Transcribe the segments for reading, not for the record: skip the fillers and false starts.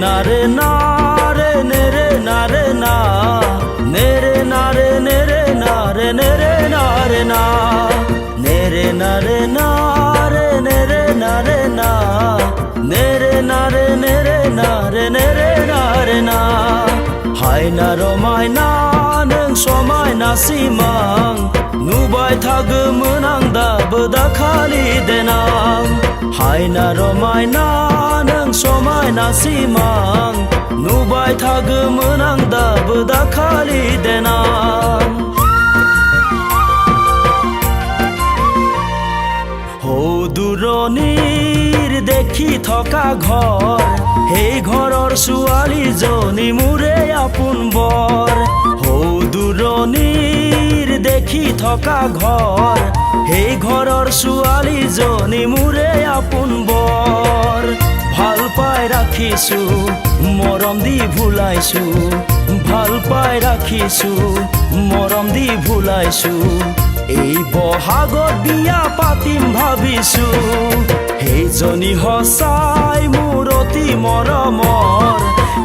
na re na re ne re na re na ne re na re ne re na re ne re na re na ne re na re na re ne re na re na ne re na re ne re na re ne re na re na hai na romai na neng somai na simang nubai thagumon ang daबो दाखालि denang hai na romai na neng somai na simang nubai thagumon ang daबो दाखालि denang দূৰণিৰ দেখি থকা ঘৰ সেই ঘৰৰ ছোৱালীজনী মোৰে আপোন বৰ দূৰণিৰ দেখি থকা ঘৰ সেই ঘৰৰ ছোৱালীজনী মোৰে আপোন বৰ ভাল পাই ৰাখিছো মৰম দি ভুলাইছো ভাল পাই ৰাখিছো মৰম দি ভুলাইছো এই বহাগত বিয়া পাতিম ভাবিছো সেইজনী হসাই মোৰ অতি মৰমৰ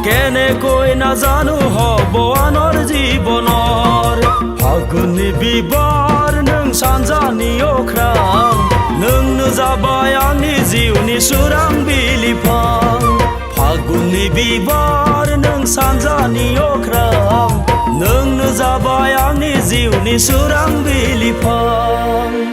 কেনেকৈ নাজানো হ'ব আনৰ জীৱনৰ ফাগুনি বিবাৰ नों सानजानि अख्रां नोंनो जाबाय आंनि जिउनि सोरां बिलिफां फागुननि बिबार नों सानजानि अख्रां नोंनो जाबाय आंनि जिउनि सोरां बिलिफां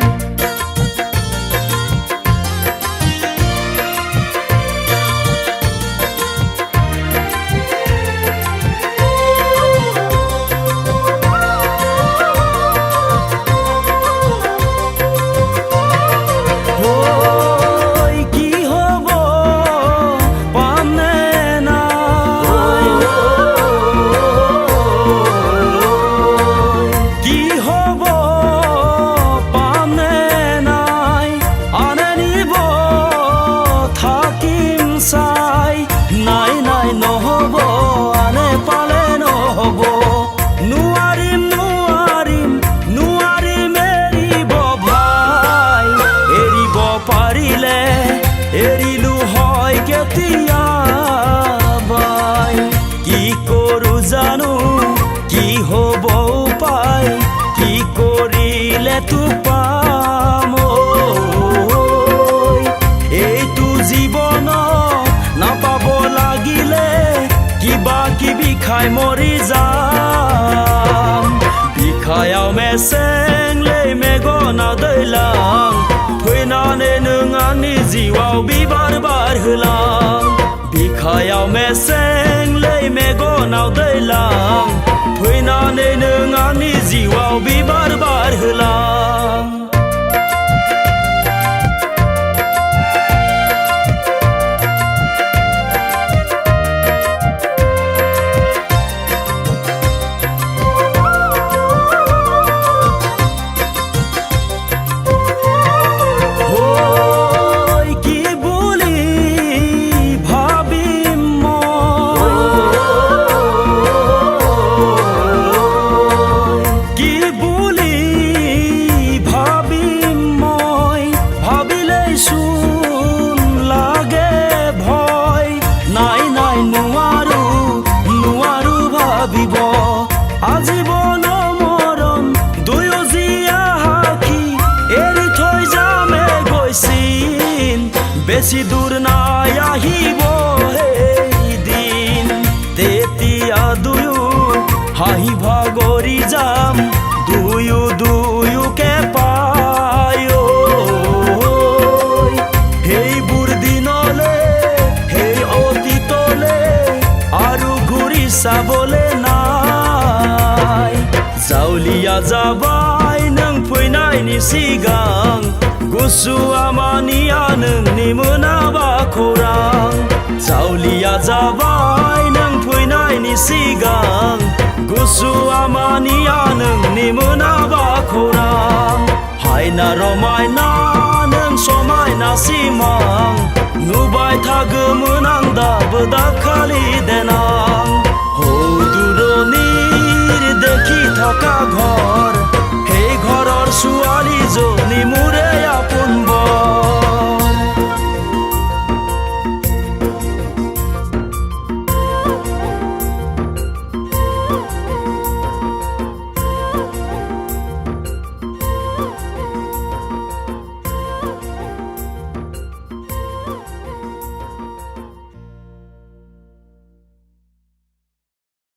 এৰিলো হয় কেতিয়াবাই কি কৰো জানো কি হ'ব উপায় কি কৰিলে তো পাম এইটো জীৱন নাপাব লাগিলে কিবা কিবি খাই মৰি যাম बिखायाव मेसें लै मेगनाव दैलां फैनानै नों आंनि जिउआव बिबार बारहोलां बिखायाव मेसें लै मेगनाव दैलां फैनानै नों आंनि जिउआव बिबार बारहोलां আজীবন মৰম দুয়ো জীয়া হাকি এৰি থৈ যামে গৈছিল বেছি দূৰ নাই আহিব সেই দিন তেতিয়া দুয়ো হাঁহি ভাগৰি যাম দুয়ো দুয়োকে পায় সেইবোৰ দিনলে সেই অতীতলে আৰু ঘূৰি চাবলে जावलिया जाबाय नों फैनायनि सिगां गुसु आमानिया नोंनि मोनाबा खौरां जावलिया जाबाय नों फैनायनि सिगां गुसु आमानिया नोंनि मोनाबा खौरां हायना रमायना नों समायना सिमां नुबाय थागौमोन आं दाबो दाखालि देनां